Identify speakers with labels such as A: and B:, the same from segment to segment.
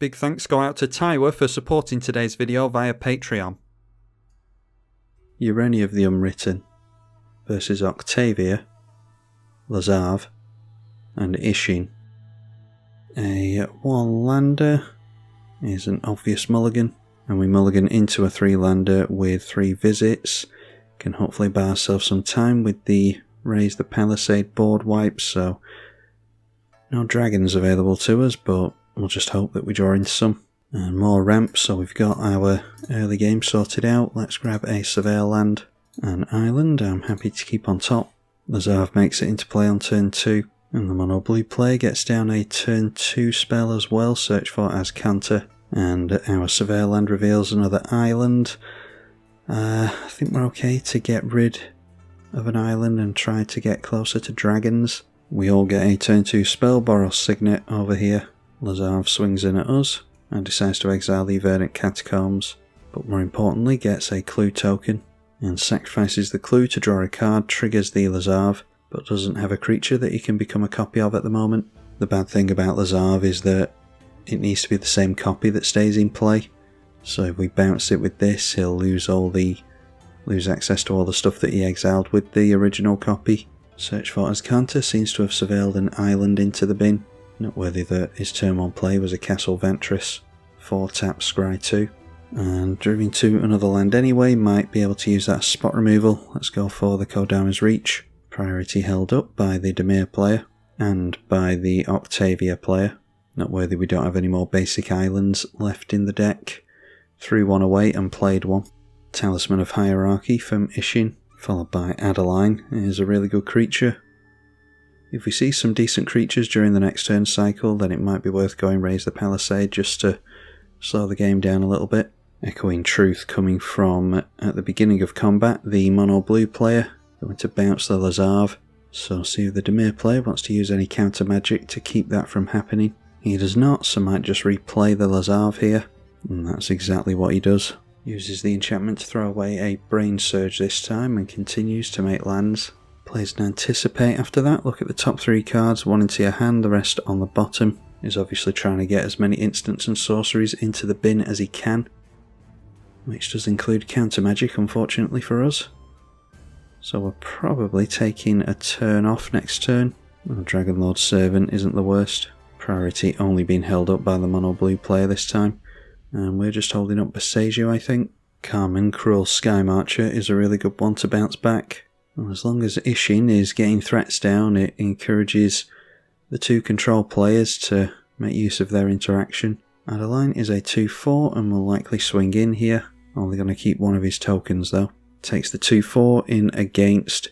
A: Big thanks go out to Tywa for supporting today's video via Patreon. Ureni of the Unwritten versus Octavia, Lazav and Ishin. A 1-lander is an obvious mulligan, and we mulligan into a 3-lander with 3 visits. Can hopefully buy ourselves some time with the Raise the Palisade board wipe, so no dragons available to us, but we'll just hope that we draw in some. And more ramps, so we've got our early game sorted out. Let's grab a Surveyor land and island. I'm happy to keep on top. Lazav makes it into play on turn 2, and the mono blue player gets down a turn 2 spell as well, search for as counter. And our Surveyor land reveals another island. I think we're okay to get rid of an island and try to get closer to dragons. We all get a turn 2 spell, Boros Signet over here. Lazav swings in at us and decides to exile the Verdant Catacombs, but more importantly gets a clue token and sacrifices the clue to draw a card, triggers the Lazav, but doesn't have a creature that he can become a copy of at the moment. The bad thing about Lazav is that it needs to be the same copy that stays in play, so if we bounce it with this, he'll lose access to all the stuff that he exiled with the original copy. Search for as counter seems to have surveilled an island into the bin. Noteworthy that his turn 1 play was a Castle Ventress, 4-tap scry 2, and driven to another land anyway, might be able to use that spot removal. Let's go for the Kodama's Reach. Priority held up by the Dimir player and by the Octavia player. Noteworthy we don't have any more basic islands left in the deck. Threw one away and played one. Talisman of Hierarchy from Ishin, followed by Adeline, is a really good creature. If we see some decent creatures during the next turn cycle, then it might be worth going Raise the Palisade just to slow the game down a little bit. Echoing Truth coming from, at the beginning of combat, the mono blue player, going to bounce the Lazav. So see if the Dimir player wants to use any counter magic to keep that from happening. He does not, so might just replay the Lazav here, and that's exactly what he does. Uses the enchantment to throw away a Brain Surge this time and continues to make lands. Plays an Anticipate after that. Look at the top 3 cards, one into your hand, the rest on the bottom. He's obviously trying to get as many instants and sorceries into the bin as he can, which does include counter magic unfortunately for us. So we're probably taking a turn off next turn. Dragonlord Servant isn't the worst. Priority only being held up by the mono blue player this time. And we're just holding up Boseiju, I think. Carmen, Cruel Sky Marcher is a really good one to bounce back. And as long as Ishin is getting threats down, it encourages the 2 control players to make use of their interaction. Adeline is a 2-4 and will likely swing in here. Only going to keep one of his tokens though. Takes the 2-4 in against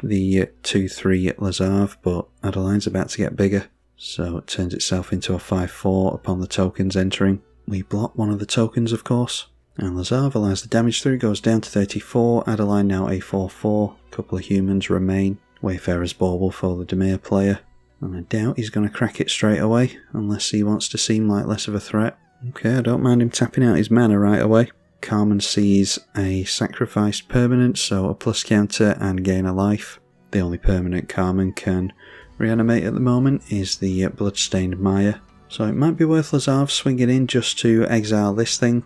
A: the 2-3 Lazav, but Adeline's about to get bigger, so it turns itself into a 5-4 upon the tokens entering. We block one of the tokens of course, and Lazav allows the damage through, goes down to 34, Adeline now a 4-4, couple of humans remain. Wayfarer's Bauble for the Dimir player, and I doubt he's going to crack it straight away, unless he wants to seem like less of a threat. Okay, I don't mind him tapping out his mana right away. Carmen sees a sacrificed permanent, so a plus counter and gain a life. The only permanent Carmen can reanimate at the moment is the Bloodstained Maya, so it might be worth Lazav swinging in just to exile this thing.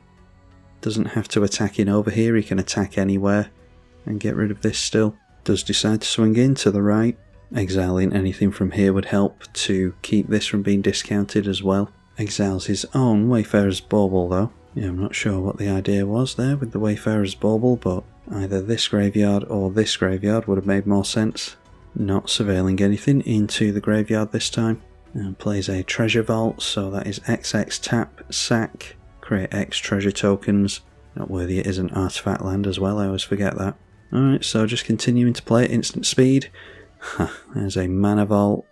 A: Doesn't have to attack in over here, he can attack anywhere and get rid of this still. Does decide to swing in to the right. Exiling anything from here would help to keep this from being discounted as well. Exiles his own Wayfarer's Bauble though. Yeah, I'm not sure what the idea was there with the Wayfarer's Bauble, but either this graveyard or this graveyard would have made more sense. Not surveilling anything into the graveyard this time. And plays a Treasure Vault, so that is XX tap, sack, create X treasure tokens. Noteworthy it is an artifact land as well, I always forget that. Alright, so just continuing to play at instant speed. There's a Mana Vault.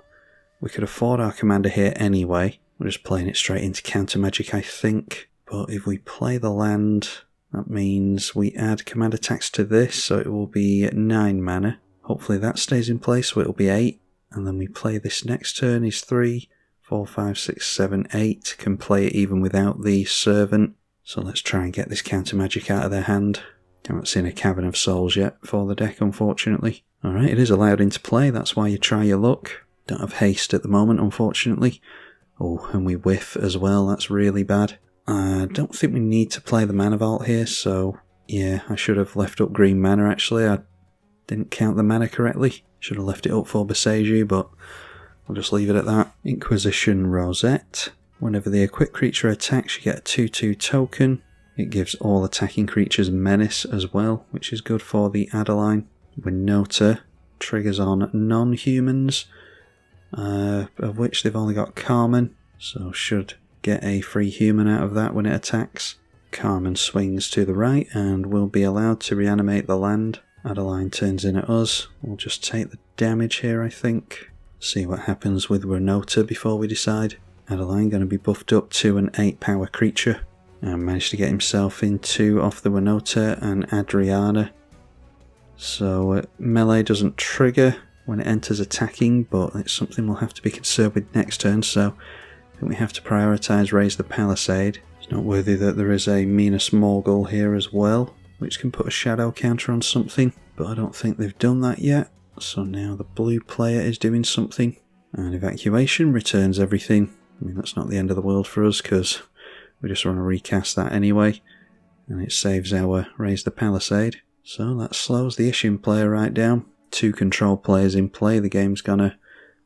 A: We could afford our commander here anyway. We're just playing it straight into counter magic I think. But if we play the land, that means we add command attacks to this, so it will be 9 mana. Hopefully that stays in place, so it will be 8. And then we play this next turn is 3, 4, 5, 6, 7, 8. Can play it even without the Servant. So let's try and get this counter magic out of their hand. Haven't seen a Cavern of Souls yet for the deck, unfortunately. Alright, it is allowed into play, that's why you try your luck. Don't have haste at the moment, unfortunately. Oh, and we whiff as well, that's really bad. I don't think we need to play the mana vault here, so yeah, I should have left up green mana actually. I didn't count the mana correctly. Should have left it up for Boseiju, but I'll just leave it at that. Inquisition Rosette. Whenever the equipped creature attacks, you get a 2/2 token. It gives all attacking creatures menace as well, which is good for the Adeline. Winota triggers on non-humans, of which they've only got Carmen, so should get a free human out of that when it attacks. Carmen swings to the right and will be allowed to reanimate the land. Adeline turns in at us. We'll just take the damage here, I think. See what happens with Winota before we decide. Adeline going to be buffed up to an 8 power creature. And managed to get himself into off the Winota and Adriana. So melee doesn't trigger when it enters attacking, but it's something we'll have to be concerned with next turn, so I think we have to prioritise Raise the Palisade. It's noteworthy that there is a Minas Morgul here as well, which can put a shadow counter on something, but I don't think they've done that yet. So now the blue player is doing something, and Evacuation returns everything. I mean, that's not the end of the world for us, because we just want to recast that anyway, and it saves our Raise the Palisade. So that slows the Ishin player right down. 2 control players in play, the game's gonna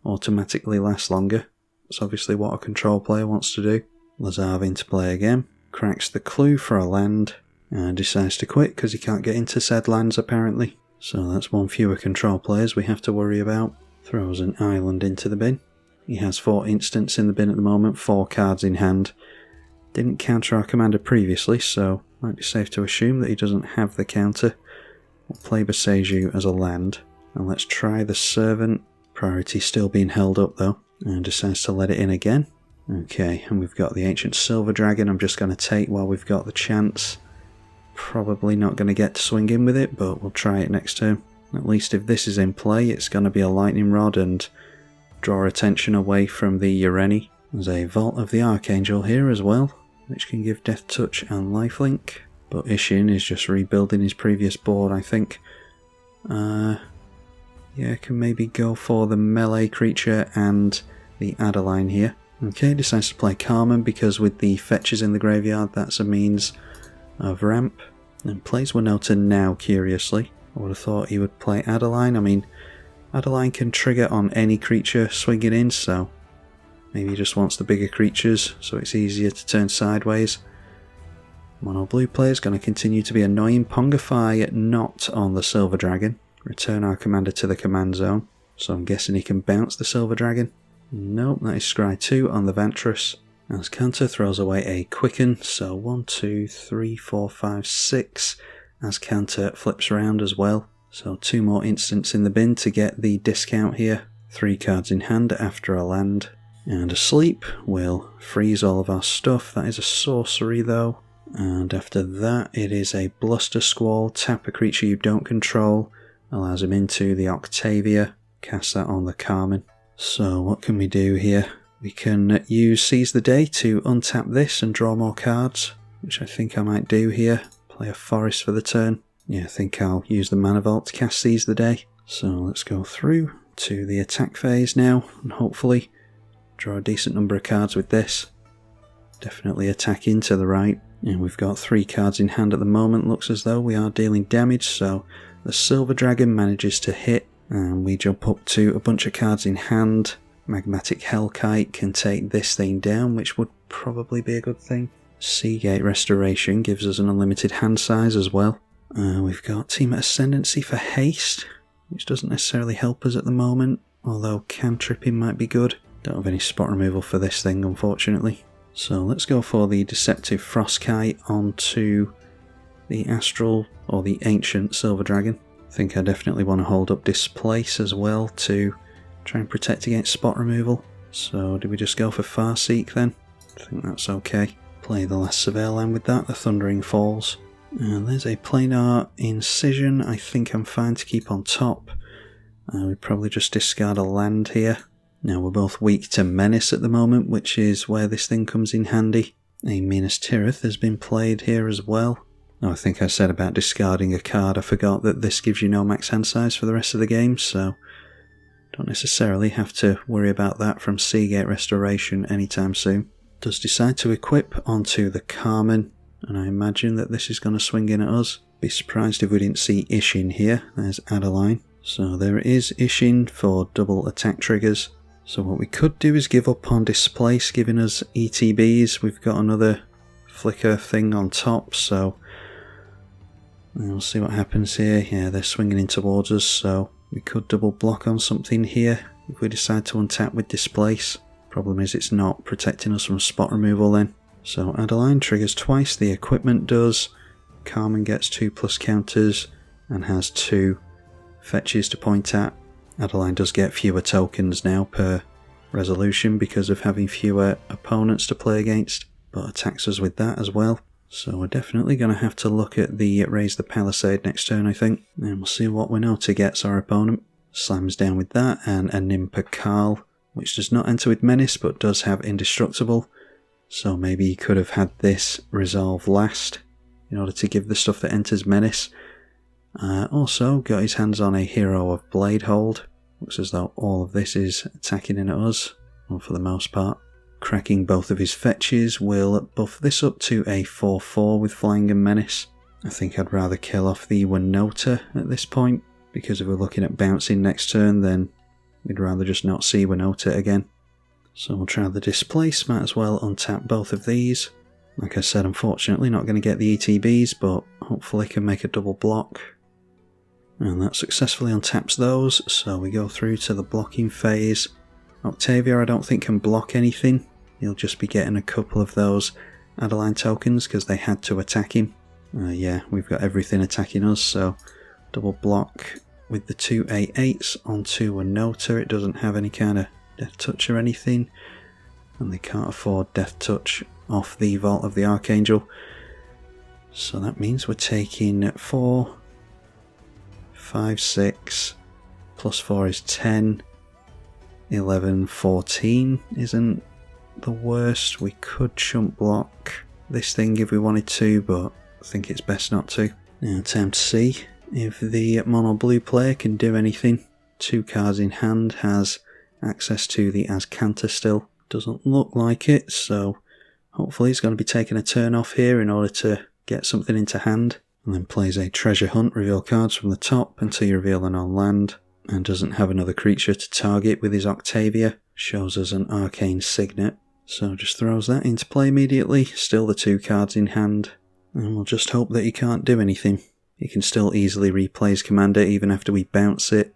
A: automatically last longer. That's obviously what a control player wants to do. Lazav into play again, cracks the clue for a land, and decides to quit because he can't get into said lands apparently. So that's 1 fewer control players we have to worry about. Throws an island into the bin. He has 4 instants in the bin at the moment, 4 cards in hand. Didn't counter our commander previously, so might be safe to assume that he doesn't have the counter. We'll play Boseiju as a land, and let's try the Servant. Priority still being held up though, and decides to let it in again. Okay, and we've got the Ancient Silver Dragon. I'm just going to take while we've got the chance. Probably not going to get to swing in with it, but we'll try it next turn. At least if this is in play, it's going to be a Lightning Rod and draw attention away from the Ureni. There's a Vault of the Archangel here as well, which can give Death Touch and Lifelink. But Ishin is just rebuilding his previous board, I think. Yeah, can maybe go for the melee creature and the Adeline here. Okay, decides to play Carmen because with the fetches in the graveyard, that's a means of ramp. And plays Winota now, curiously. I would have thought he would play Adeline. I mean, Adeline can trigger on any creature swinging in, so maybe he just wants the bigger creatures, so it's easier to turn sideways. Mono blue player is going to continue to be annoying. Pongify not on the Silver Dragon. Return our commander to the command zone. So I'm guessing he can bounce the Silver Dragon. Nope, that is Scry 2 on the Ventress. As counter throws away a Quicken, so 1, 2, 3, 4, 5, 6. As counter flips around as well. So 2 more instants in the bin to get the discount here. 3 cards in hand after a land. And Asleep will freeze all of our stuff. That is a sorcery though. And after that it is a Bluster Squall. Tap a creature you don't control. Allows him into the Octavia. Cast that on the Carmen. So what can we do here? We can use Seize the Day to untap this and draw more cards, which I think I might do here. Play a Forest for the turn. Yeah, I think I'll use the Mana Vault to cast Seize the Day. So let's go through to the attack phase now, and hopefully draw a decent number of cards with this. Definitely attack into the right. And we've got 3 cards in hand at the moment. Looks as though we are dealing damage, so the Silver Dragon manages to hit, and we jump up to a bunch of cards in hand. Magmatic Hellkite can take this thing down, which would probably be a good thing. Seagate Restoration gives us an unlimited hand size as well. We've got Team Ascendancy for haste, which doesn't necessarily help us at the moment, although cantripping might be good. Don't have any spot removal for this thing, unfortunately. So let's go for the Deceptive Frostkite onto the Astral, or the Ancient Silver Dragon. I think I definitely want to hold up Displace as well to try and protect against spot removal. So do we just go for Farseek then? I think that's okay. Play the last Surveil land with that, the Thundering Falls. And there's a Planar Incision. I think I'm fine to keep on top. We probably just discard a land here. Now we're both weak to Menace at the moment, which is where this thing comes in handy. A Minas Tirith has been played here as well. Oh, I think I said about discarding a card. I forgot that this gives you no max hand size for the rest of the game, so Don't necessarily have to worry about that from Seagate Restoration anytime soon. Does decide to equip onto the Carmen, and I imagine that this is going to swing in at us. Be surprised if we didn't see Ishin here. There's Adeline. So there is Ishin for double attack triggers. So what we could do is give up on Displace, giving us ETBs. We've got another flicker thing on top, so we'll see what happens here. Yeah, they're swinging in towards us, so we could double block on something here if we decide to untap with Displace. Problem is it's not protecting us from spot removal then. So Adeline triggers twice, the equipment does. Carmen gets 2+ counters and has 2 fetches to point at. Adeline does get fewer tokens now per resolution because of having fewer opponents to play against, but attacks us with that as well. So we're definitely going to have to look at the Raise the Palisade next turn, I think. And we'll see what Winota gets our opponent. Slams down with that, and a Nimpa Carl, which does not enter with Menace but does have Indestructible. So maybe he could have had this resolve last in order to give the stuff that enters Menace. Also got his hands on a Hero of Blade Hold. Looks as though all of this is attacking in at us, well, for the most part. Cracking both of his fetches will buff this up to a 4/4 with Flying and Menace. I think I'd rather kill off the Winota at this point, because if we're looking at bouncing next turn, then we'd rather just not see Winota again. So we'll try the Displace, might as well untap both of these. Like I said, unfortunately not going to get the ETBs, but hopefully can make a double block. And that successfully untaps those, so we go through to the blocking phase. Octavia I don't think can block anything. He'll just be getting a couple of those Adeline tokens because they had to attack him. Yeah, we've got everything attacking us, so double block with the 2 8/8s onto a Winota. It doesn't have any kind of Death Touch or anything, and they can't afford Death Touch off the Vault of the Archangel. So that means we're taking 4, 5, 6, plus 4 is 10, 11, 14 isn't the worst. We could chump block this thing if we wanted to, but I think it's best not to. Now time to see if the mono blue player can do anything. 2 cards in hand, has access to the Azcanta still. Doesn't look like it, so hopefully he's going to be taking a turn off here in order to get something into hand. And then plays a Treasure Hunt, reveal cards from the top until you reveal an on-land. And doesn't have another creature to target with his Octavia. Shows us an Arcane Signet. So just throws that into play immediately. Still the 2 cards in hand. And we'll just hope that he can't do anything. He can still easily replay his commander even after we bounce it.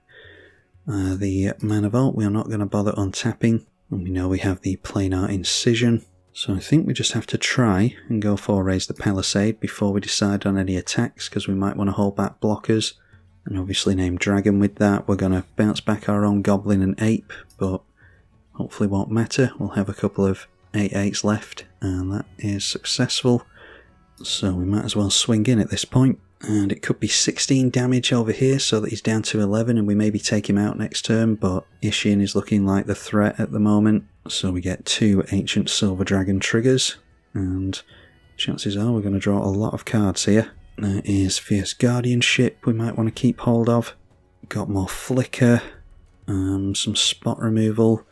A: The Mana Vault we are not going to bother untapping. And we know we have the Planar Incision. So I think we just have to try and go for Raise the Palisade before we decide on any attacks, because we might want to hold back blockers. And obviously name Dragon with that. We're going to bounce back our own Goblin and Ape, but hopefully won't matter. We'll have a couple of 8/8s left, and that is successful. So we might as well swing in at this point. And it could be 16 damage over here, so that he's down to 11, and we maybe take him out next turn, but Ishin is looking like the threat at the moment. So we get 2 Ancient Silver Dragon triggers, and chances are we're going to draw a lot of cards here. There is Fierce Guardianship we might want to keep hold of. Got more Flicker, some spot removal,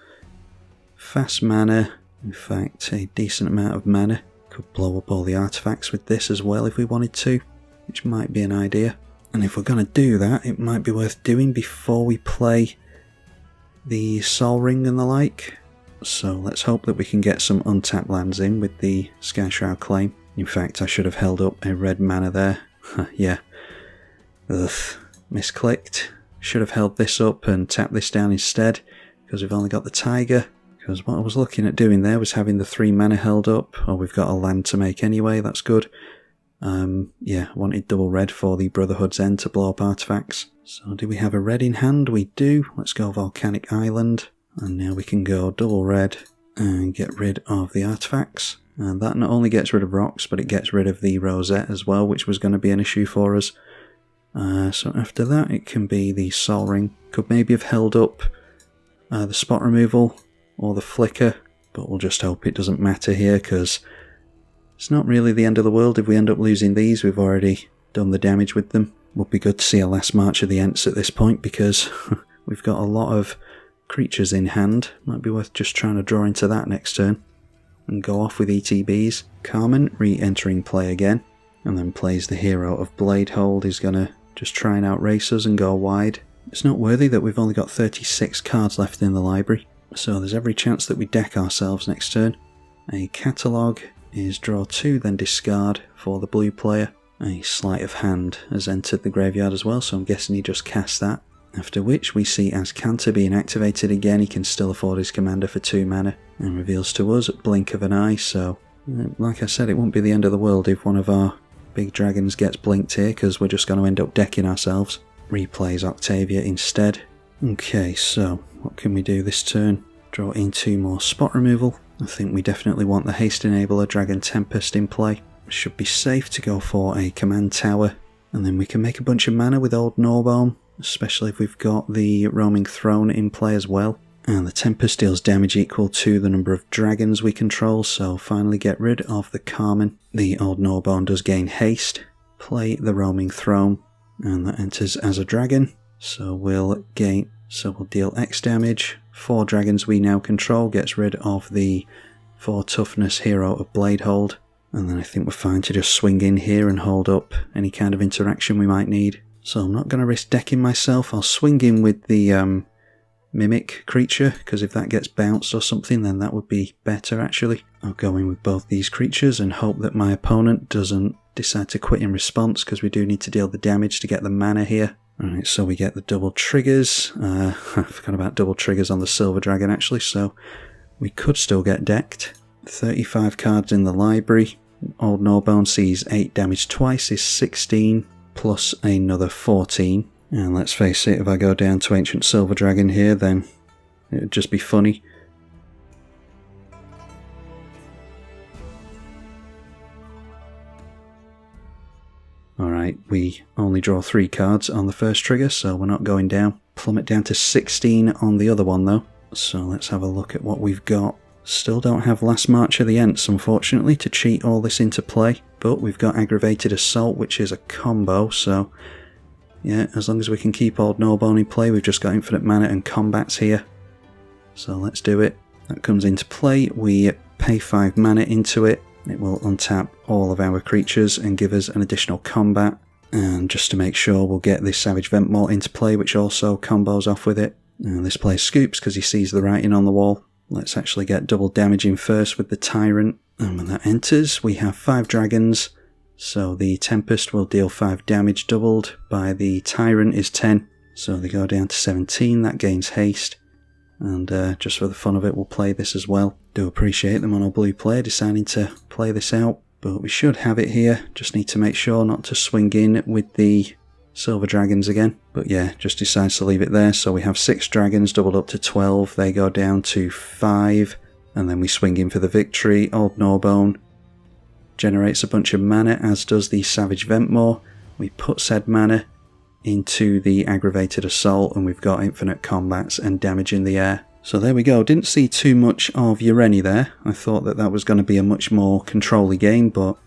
A: fast mana, in fact a decent amount of mana. Could blow up all the artifacts with this as well if we wanted to, which might be an idea. And if we're going to do that, it might be worth doing before we play the Sol Ring and the like. So let's hope that we can get some untapped lands in with the Sky Shroud Claim. In fact, I should have held up a red mana there. Yeah. Ugh. Misclicked. Should have held this up and tapped this down instead, because we've only got the Tiger. Because what I was looking at doing there was having the 3 mana held up. Oh, we've got a land to make anyway, that's good. Yeah, wanted double red for the Brotherhood's End to blow up artifacts. So do we have a red in hand? We do. Let's go Volcanic Island. And now we can go double red and get rid of the artifacts. And that not only gets rid of rocks, but it gets rid of the Rosette as well, which was going to be an issue for us. So after that, it can be the Sol Ring. Could maybe have held up the spot removal or the flicker, but we'll just hope it doesn't matter here, because it's not really the end of the world if we end up losing these. We've already done the damage with them. Would be good to see a last March of the Ents at this point, because we've got a lot of creatures in hand. Might be worth just trying to draw into that next turn and go off with ETBs. Carmen re-entering play again, and then plays the hero of Bladehold. He's going to just try and outrace us and go wide. It's noteworthy that we've only got 36 cards left in the library, so there's every chance that we deck ourselves next turn. A catalogue is draw 2, then discard for the blue player. A sleight of hand has entered the graveyard as well, so I'm guessing he just cast that. After which we see Azcanta being activated again. He can still afford his commander for 2 mana, and reveals to us blink of an eye. So like I said, it won't be the end of the world if one of our big dragons gets blinked here, because we're just going to end up decking ourselves. Replays Octavia instead. Okay, so what can we do this turn? Draw in 2 more spot removal. I think we definitely want the haste enabler Dragon Tempest in play. Should be safe to go for a command tower, and then we can make a bunch of mana with Old Gnawbone, especially if we've got the Roaming Throne in play as well. And the Tempest deals damage equal to the number of dragons we control, so finally get rid of the Carmen. The Old Gnawbone does gain haste. Play the Roaming Throne, and that enters as a dragon, so we'll deal X damage. 4 dragons we now control, gets rid of the 4 toughness hero of Bladehold, and then I think we're fine to just swing in here and hold up any kind of interaction we might need. So I'm not going to risk decking myself. I'll swing in with the Mimic creature, because if that gets bounced or something, then that would be better actually. I'll go in with both these creatures and hope that my opponent doesn't decide to quit in response, because we do need to deal the damage to get the mana here. Alright, so we get the double triggers. I forgot about double triggers on the Silver Dragon actually, so we could still get decked. 35 cards in the library. Old Gnawbone sees 8 damage twice, is 16, plus another 14. And let's face it, if I go down to Ancient Silver Dragon here, then it would just be funny. Alright, we only draw 3 cards on the first trigger, so we're not going down. Plummet down to 16 on the other one though. So let's have a look at what we've got. Still don't have Last March of the Ents, unfortunately, to cheat all this into play. But we've got Aggravated Assault, which is a combo, so yeah, as long as we can keep Old Gnawbone in play, we've just got infinite mana and combats here. So let's do it. That comes into play. We pay 5 mana into it. It will untap all of our creatures and give us an additional combat. And just to make sure, we'll get this Savage Ventmaw into play, which also combos off with it. And this player scoops because he sees the writing on the wall. Let's actually get double damage in first with the Tyrant. And when that enters, we have 5 dragons. So the Tempest will deal 5 damage doubled by the Tyrant is 10. So they go down to 17, that gains haste. And just for the fun of it, we'll play this as well. Do appreciate the mono blue player deciding to play this out. But we should have it here. Just need to make sure not to swing in with the Silver Dragons again. But yeah, just decides to leave it there. So we have 6 dragons doubled up to 12. They go down to 5. And then we swing in for the victory. Old Gnawbone generates a bunch of mana, as does the Savage Ventmaw. We put said mana into the Aggravated Assault, and we've got infinite combats and damage in the air. So there we go. Didn't see too much of Ureni there. I thought that was going to be a much more control-y game, but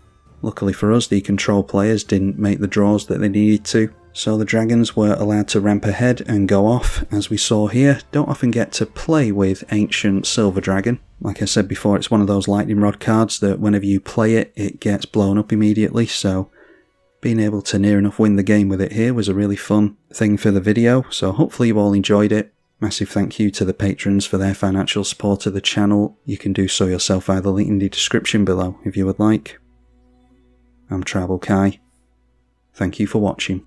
A: luckily for us, the control players didn't make the draws that they needed to. So the dragons were allowed to ramp ahead and go off, as we saw here. Don't often get to play with Ancient Silver Dragon. Like I said before, it's one of those lightning rod cards that whenever you play it, it gets blown up immediately, so being able to near enough win the game with it here was a really fun thing for the video, so hopefully you all enjoyed it. Massive thank you to the patrons for their financial support of the channel. You can do so yourself via the link in the description below if you would like. I'm tribalkai. Thank you for watching.